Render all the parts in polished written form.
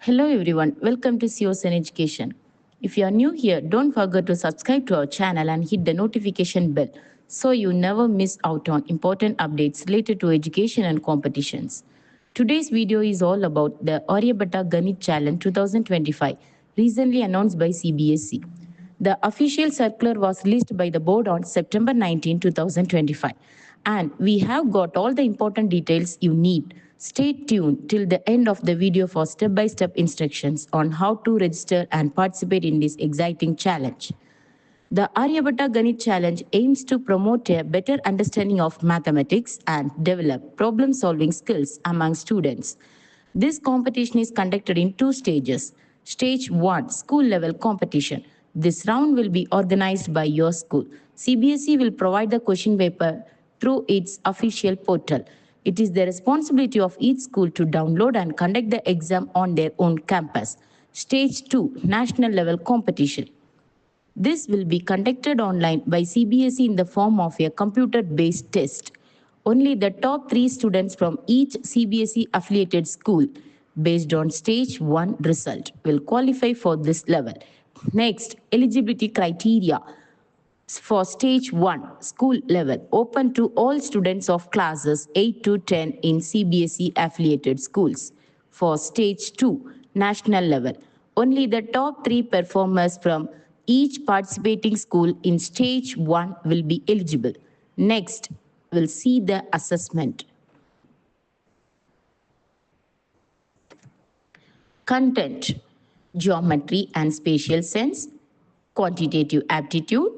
Hello everyone, welcome to Ceyoson Education. If you are new here, don't forget to subscribe to our channel and hit the notification bell so you never miss out on important updates related to education and competitions. Today's video is all about the Aryabhata Ganit Challenge 2025, recently announced by CBSE. The official circular was released by the board on September 19, 2025. And we have got all the important details you need. Stay tuned till the end of the video for step-by-step instructions on how to register and participate in this exciting challenge. The Aryabhata Ganit Challenge aims to promote a better understanding of mathematics and develop problem-solving skills among students. This competition is conducted in two stages. Stage 1, school level competition. This round will be organized by your school. CBSE will provide the question paper through its official portal. It is the responsibility of each school to download and conduct the exam on their own campus. Stage 2, national level competition. This will be conducted online by CBSE in the form of a computer-based test. Only the top 3 students from each CBSE affiliated school, based on stage 1 result, will qualify for this level. Next, eligibility criteria for stage 1 school level open to all students of classes 8 to 10 in CBSE affiliated schools. For stage 2 national level, only the top 3 performers from each participating school in stage 1 will be eligible. Next, we'll see the assessment. Content: geometry and spatial sense, quantitative aptitude,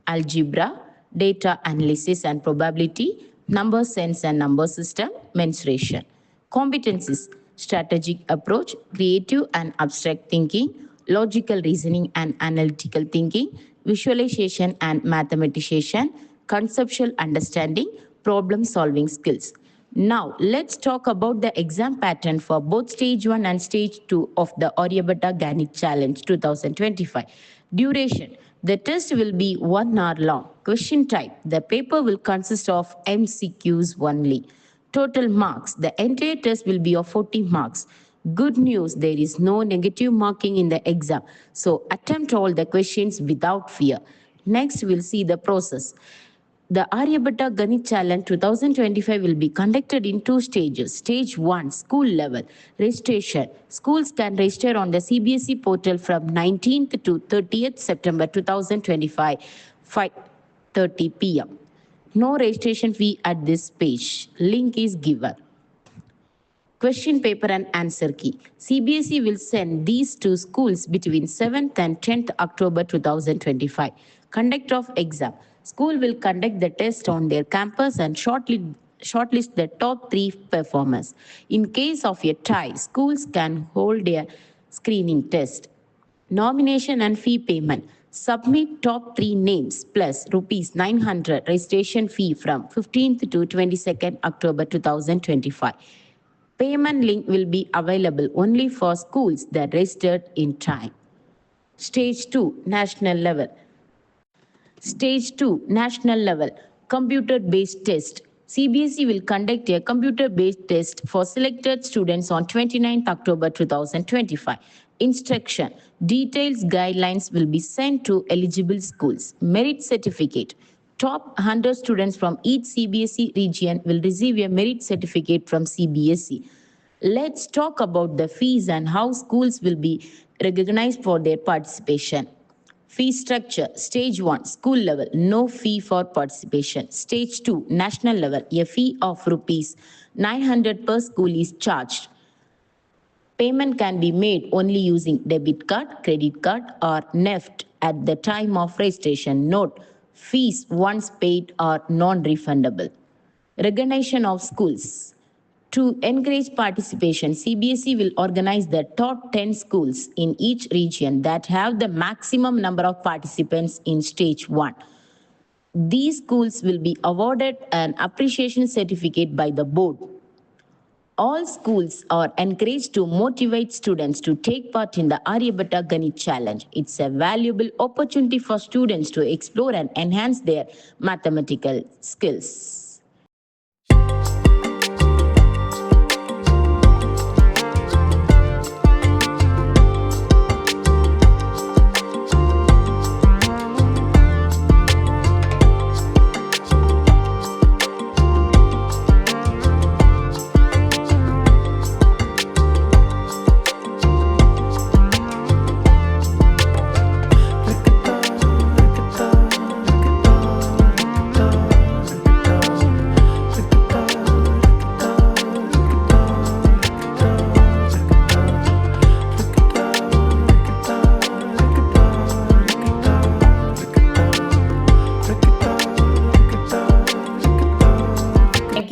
algebra, data analysis and probability, number sense and number system, mensuration. Competencies: strategic approach, creative and abstract thinking, logical reasoning and analytical thinking, visualization and mathematization, conceptual understanding, problem-solving skills. Now, let's talk about the exam pattern for both stage 1 and stage 2 of the Aryabhata Ganit Challenge 2025. Duration: the test will be 1 hour long. Question type: the paper will consist of MCQs only. Total marks: the entire test will be of 40 marks. Good news, there is no negative marking in the exam, so attempt all the questions without fear. Next, we'll see the process. The Aryabhata Ganit Challenge 2025 will be conducted in two stages. Stage 1, school level. Registration: schools can register on the CBSE portal from 19th to 30th September 2025, 5:30 p.m. No registration fee at this page. Link is given. Question paper and answer key. CBSE will send these to schools between 7th and 10th October 2025. Conduct of exam: school will conduct the test on their campus and shortlist the top 3 performers. In case of a tie, schools can hold a screening test. Nomination and fee payment: submit top 3 names plus rupees 900 registration fee from 15th to 22nd October 2025. Payment link will be available only for schools that registered in time. Stage 2, national level. Stage 2, national level, computer-based test. CBSE will conduct a computer-based test for selected students on 29th October 2025. Instruction: details guidelines will be sent to eligible schools. Merit certificate: top 100 students from each CBSE region will receive a merit certificate from CBSE. Let's talk about the fees and how schools will be recognized for their participation. Fee structure: stage 1, school level, no fee for participation. Stage 2, national level, a fee of rupees 900 per school is charged. Payment can be made only using debit card, credit card, or NEFT at the time of registration. Note: fees once paid are non-refundable. Recognition of schools. To encourage participation, CBSE will organize the top 10 schools in each region that have the maximum number of participants in stage 1. These schools will be awarded an appreciation certificate by the board. All schools are encouraged to motivate students to take part in the Aryabhata Ganit Challenge. It's a valuable opportunity for students to explore and enhance their mathematical skills.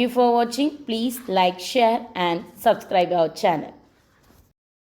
you for watching. Please like, share and subscribe our channel.